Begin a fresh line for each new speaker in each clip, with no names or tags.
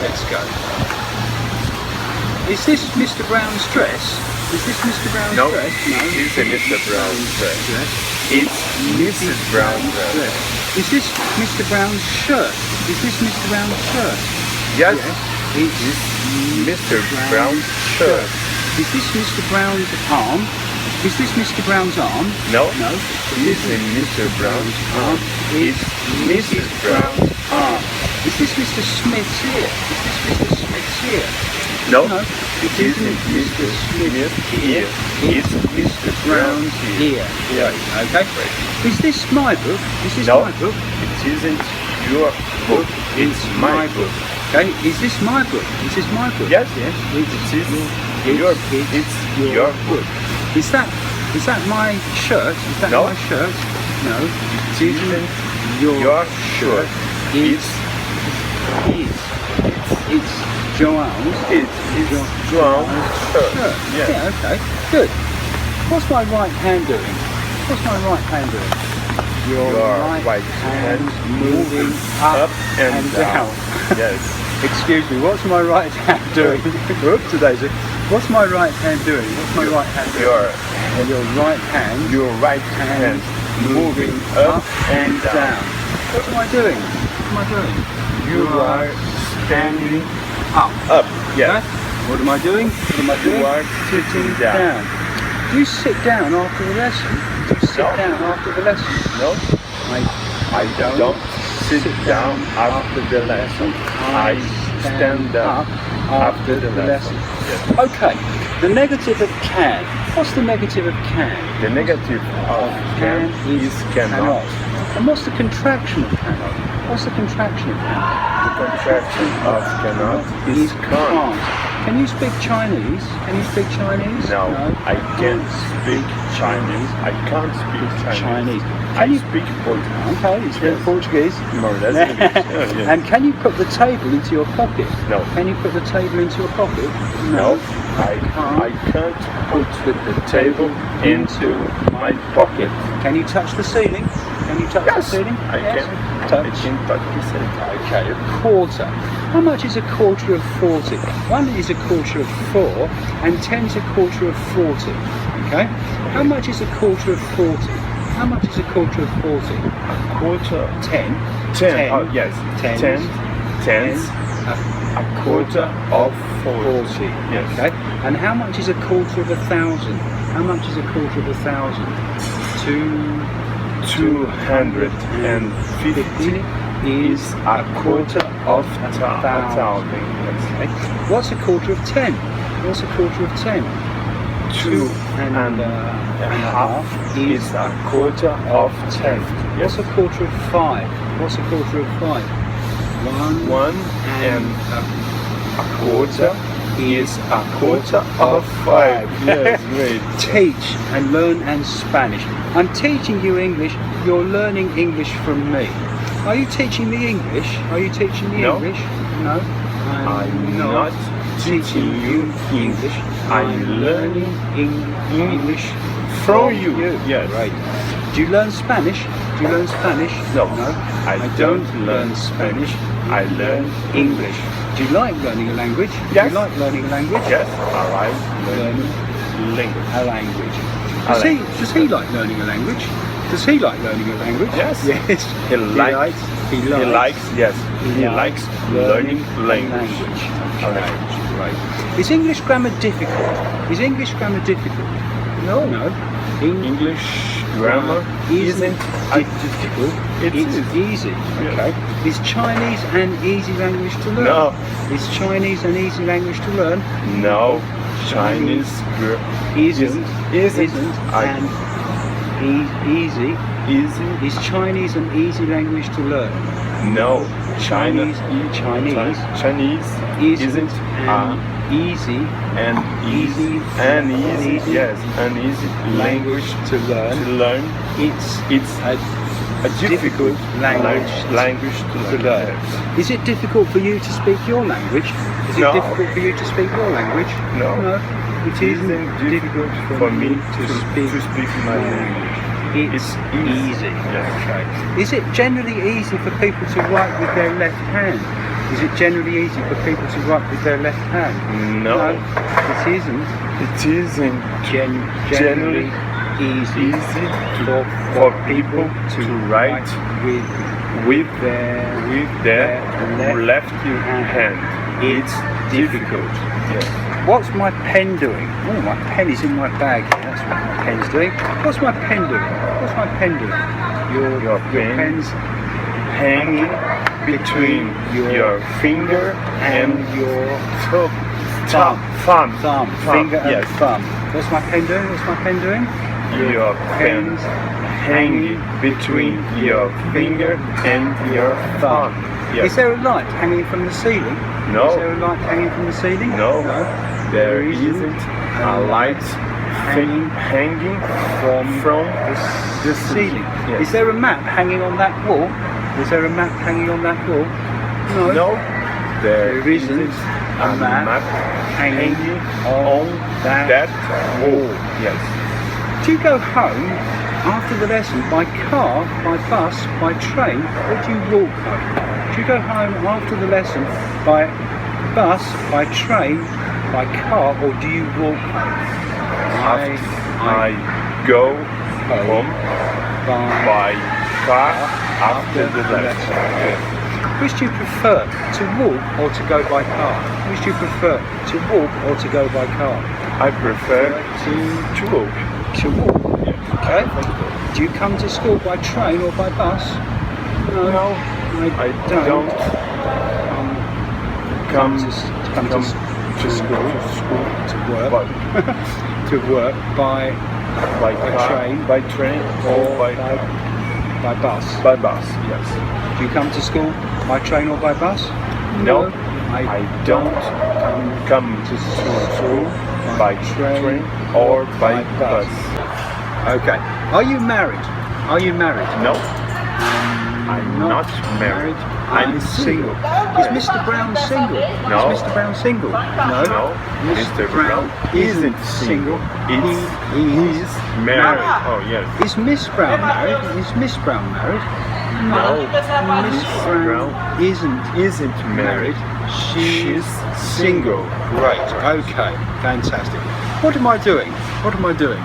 Let's go. Is this Mr. Brown's dress? Is this Mr. Brown's
No,
dress?
it isn't Mr. Brown's dress. It's Mrs. Brown's dress.
Is this Mr. Brown's shirt? Is this Mr. Brown's shirt?
Yes,
It's
it's Mr. Brown's shirt.
Is this Mr. Brown's arm? Is this Mr. Brown's arm?
No,
No.
it isn't Mr. Brown's arm. It's Mrs. Brown's arm.
Is this Mr. Smith's ear? Is this Mr. Smith's ear?
No,
No,
it isn't Mr. Smith's ear. It's Mr. Brown's ear.
Right, okay. Is this my book? Is this
No.
my book?
It isn't your book. It's my book.
Okay, is this my book? Is this my book?
Yes,
Yes.
it is your book.
Is that my shirt? Is that
No.
my shirt? No.
It isn't
Your
shirt.
It's Joanne's.
It's Joan's shirt.
Shirt.
Yes.
Yeah, okay. Good. What's my right hand doing? What's my right hand doing? Your right hand moving up and down.
Yes.
Excuse me, what's my right hand doing? Whoops, Daisy. What's my right hand doing? What's my right hand doing? Your right hand.
Your right hand moving up and down.
What am I doing? What am I doing?
You are standing
Up.
up. Yes.
Okay? What am I doing? What am I doing?
You are sitting down.
Do you sit down after the lesson? Do you sit
No.
down after the lesson?
No,
I
don't sit down after the lesson. I stand up after the lesson. Yes.
Okay, the negative of can. What's the negative of can?
The negative of can is cannot.
And what's the contraction of cannot? What's the contraction of cannot?
The contraction of cannot is can't.
Can you speak Chinese? Can you speak Chinese?
No, I can't speak Chinese. I can't speak Chinese. I speak Portuguese.
Okay, you speak
Yes.
Portuguese.
More or less English. Yes.
And can you put the table into your pocket?
No.
Can you put the table into your pocket?
No, I can't put the table into my pocket.
Can you touch the ceiling? Can you touch the ceiling?
I
Yes.
can.
Touch.
I can touch the ceiling.
Okay, a quarter. How much is a quarter of 40? 1 is a quarter of 4 and 10 is a quarter of 40. Okay? How much is a quarter of 40? How much is a quarter of 40?
A quarter.
10.
10. Oh, yes.
Tens.
10. A quarter of 40. Yes.
Okay. And how much is a quarter of 1,000? How much is a quarter of 1,000?
250 is a quarter of 1,000.
Okay. What's a quarter of 10? What's a quarter of 10?
2 and a half is a quarter of 10.
What's a quarter of 5? What's a quarter of 5?
1 and a quarter is a quarter of 5. Yes, great.
Teach and learn and Spanish. I'm teaching you English. You're learning English from me. Are you teaching me English? Are you teaching me
No.
English? No.
I'm not teaching you English. I'm learning English from you. Yes.
Right. Do you learn Spanish? Do you learn Spanish?
No.
No.
I don't learn Spanish. I learn English.
Do you like learning a language?
Yes.
Do you like learning a language?
Yes, I like learning language.
A language.
A
Does he like learning a language? Does he like learning a language?
Yes.
Yes.
He likes learning language.
Okay. Right. Is English grammar difficult? Is English grammar difficult?
No.
No.
English grammar isn't
difficult.
It's
easy. Okay. Is Chinese an easy language to learn?
No.
Is Chinese an easy language to learn?
No. Chinese
isn't
easy.
Is Chinese an easy language to learn?
No.
Chinese isn't an easy
language
to learn.
It's a difficult language to learn.
Is it difficult for you to speak your language? Is it
No.
difficult for you to speak your language?
No.
It isn't difficult
for me to speak my language.
It's easy.
Yes.
Okay. Is it generally easy for people to write with their left hand? Is it generally easy for people to write with their left hand?
No.
It isn't.
It isn't
Generally easy
for people to write
with
their left hand.
It's difficult.
Yes.
What's my pen doing? Oh, my pen is in my bag here. That's what my pen's doing. What's my pen doing? What's my pen doing? Your pen's hanging between your finger and your thumb. Finger and thumb. What's my pen doing? What's my pen doing?
Your pen's hanging between your finger and your thumb. Yes.
Is there a light hanging from the ceiling?
No.
Is there a light hanging from the ceiling?
No. There isn't a light hanging from the ceiling. Yes.
Is there a map hanging on that wall? Is there a map hanging on that wall?
No. There isn't a map hanging on that wall. Yes.
Do you go home after the lesson by car, by bus, by train, or do you walk home? Do you go home after the lesson by bus, by train, by car, or do you walk home?
I go home by car after the lesson.
Which do you prefer, to walk or to go by car? Which do you prefer, to walk or to go by car?
I prefer to walk.
To walk. Okay. Do you come to school by train or by bus?
No, I don't come to school
to work to work by train or by bus.
By bus, yes.
Do you come to school by train or by bus?
No, I don't come to school by train or by bus.
Okay. Are you married? Are you married?
No. I'm not married. I'm single.
Is Mr. Brown single?
No.
Is Mr. Brown single? No.
No. Mr. Brown isn't single. He's married. Oh yes.
Is Miss Brown married? Is Miss Brown married?
No.
Miss Brown isn't married. She's single. Great. Okay. Fantastic. What am I doing? What am I doing?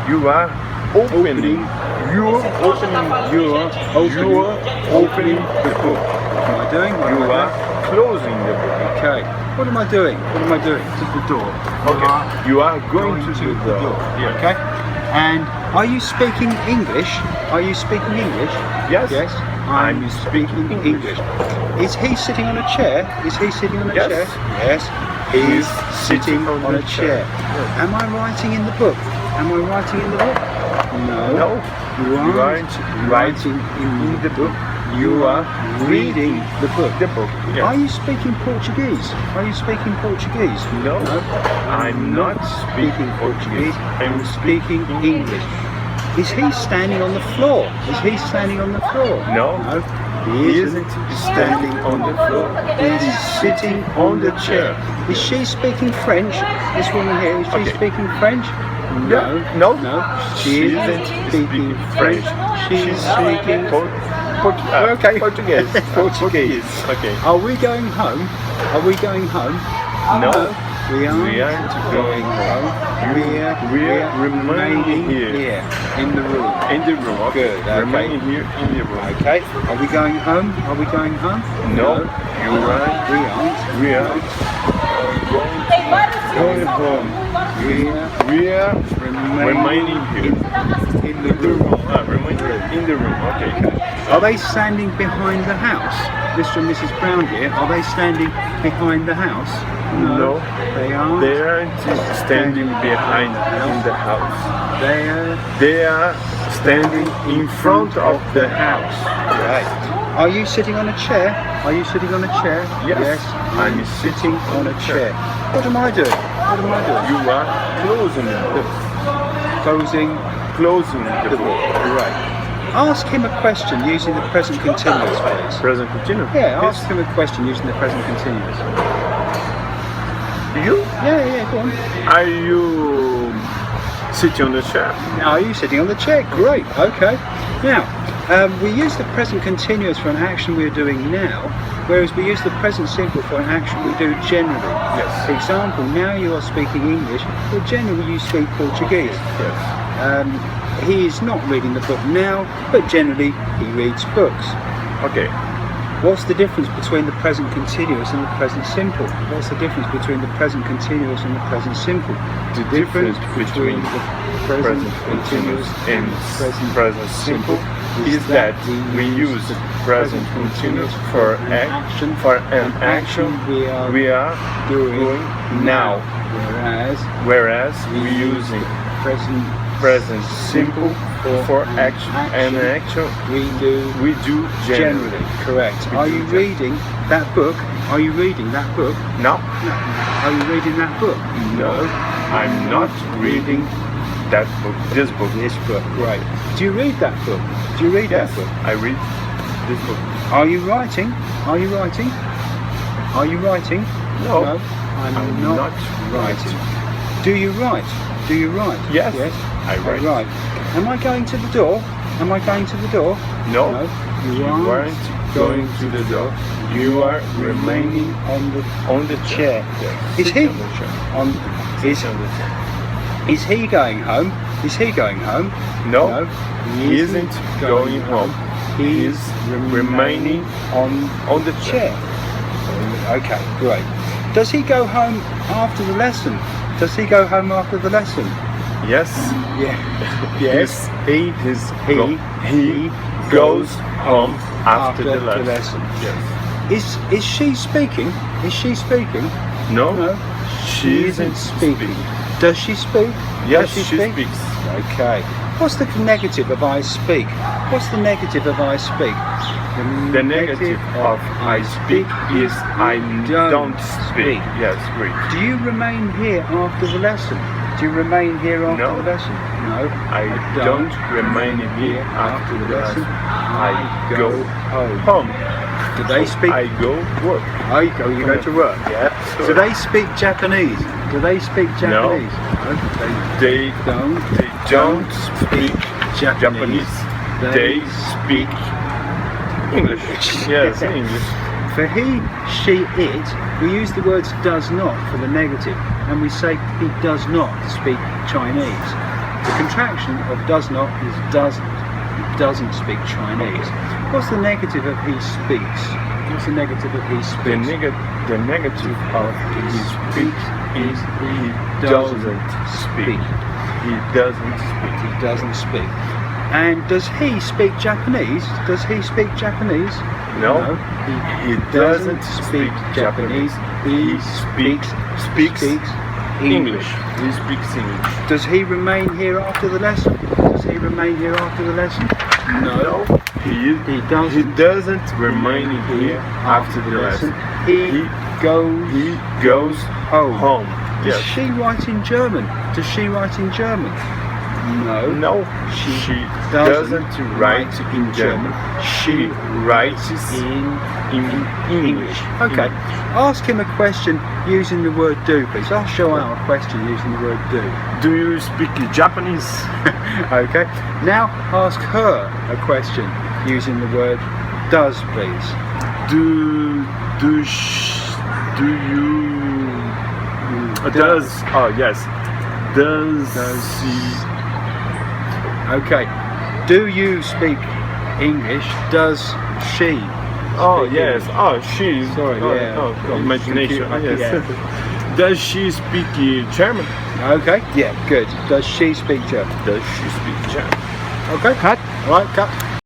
You are opening. You're opening the book.
What am I doing?
You are closing the book.
Okay. What am I doing? What am I doing? To the door.
Okay. You are going to the door. Yes.
Okay. And are you speaking English? Are you speaking English?
Yes.
Yes. I'm speaking English. Is he sitting on a chair? Is he sitting on a
Yes.
chair? Yes. He's sitting on a chair. Am I writing in the book? Am I writing in the book? No. You aren't writing in the book. You are reading the book.
The book. Yes.
Are you speaking Portuguese? Are you speaking Portuguese?
No. I'm not speaking Portuguese. I'm speaking English.
Is he standing on the floor? Is he standing on the floor?
No. He isn't standing on the floor.
He's sitting on the chair. Is she speaking French? This woman here, is she speaking French? No.
No.
She isn't speaking French. She's speaking
Portuguese.
Portuguese.
Okay.
Are we going home? Are we going home?
No.
We aren't
going home.
We're remaining here in the room.
In the room. Okay.
Good. Okay.
Remaining here in the room.
Okay. Are we going home? Are we going home?
No. You're right.
We aren't.
Going home. We are remaining here
in the room.
Remaining in the room. Okay.
Are they standing behind the house? Mr. and Mrs. Brown here, are they standing behind the house?
No.
They aren't.
They aren't standing behind in the house. They are standing in front of the house.
Right. Are you sitting on a chair? Are you sitting on a chair?
Yes. I'm sitting on a chair.
What am I doing? What am I doing?
You are closing the book. Closing the book.
Right. Ask him a question using the present continuous, please.
Present continuous?
Yeah, ask him a question using the present continuous.
You?
Yeah, go on.
Are you sitting on the chair?
Are you sitting on the chair? Great, okay. Now, We use the present continuous for an action we're doing now, whereas we use the present simple for an action we do generally.
Yes.
For example, now you are speaking English, but generally you speak Portuguese.
Yes.
He is not reading the book now, but generally he reads books.
Okay.
What's the difference between the present continuous and the present simple? What's the difference between the present continuous and the present simple?
The difference between
the present continuous
and present simple is that we use the present continuous for an action we are doing now, whereas we using present simple for action and action we do generally.
Correct. Are you reading that book? Are you reading that book?
No.
No. Are you reading that book?
No, I'm not reading that book. This book.
This book. Great. Do you read that book? Do you read
Yes,
that book?
I read this book.
Are you writing? Are you writing? Are you writing?
No,
I'm not writing. Do you write? Do you write?
Yes,
Yes.
I write.
Am I going to the door? Am I going to the door?
No,
You
you
aren't
aren't going to the door. You are remaining on the chair. Yes.
Is
Sit
he
on the chair.
on?
Sit on the chair.
Is he going home? Is he going home?
No, he isn't going home. He is remaining
on
the chair.
Okay, great. Does he go home after the lesson? Does he go home after the lesson?
Yes.
Yeah. Yes. He
goes home after the lesson.
lesson.
Yes.
Is she speaking? Is she speaking?
No,
No.
she isn't speaking.
Does she speak?
Yes,
Does
she speaks.
Okay. What's the negative of I speak? What's the negative of I speak?
The negative of I speak is I don't speak. Yes, great.
Do you remain here after the lesson? Do you remain here after
No.
the lesson? No.
I don't remain here after the lesson. I go home.
Do they speak?
I go work.
You go to work.
Yeah.
Do they speak Japanese? Do they speak Japanese? No.
They
Don't.
don't speak Japanese. They speak English. Yes, English.
For he, she, it, we use the words does not for the negative, and we say he does not speak Chinese. The contraction of does not is doesn't. He doesn't speak Chinese. What's the negative of he speaks? What's the negative of he speaks?
The negative of he speaks is he doesn't speak. He doesn't speak.
He doesn't speak. And does he speak Japanese? Does he speak Japanese?
No, he doesn't speak Japanese. He speaks English. He speaks English.
Does he remain here after the lesson? Does he remain here after the lesson?
No, he doesn't remain here after the lesson.
He
goes home.
Does
Yes.
she write in German? Does she write in German?
No, she doesn't write in German. She writes in English.
Okay. Ask him a question using the word do, please. I'll show out a question using the word do.
Do you speak Japanese?
Okay. Now ask her a question using the word does, please.
Do you does? Oh yes. Does she?
Okay. Do you speak English? Does she?
Oh
speak
yes.
English?
Oh she.
Sorry, yeah.
Oh, imagination.
Computer,
Yes.
yeah.
Does she speak German?
Okay. Yeah. Good. Does she speak German?
Does she speak German?
Okay. Cut. All right. Cut.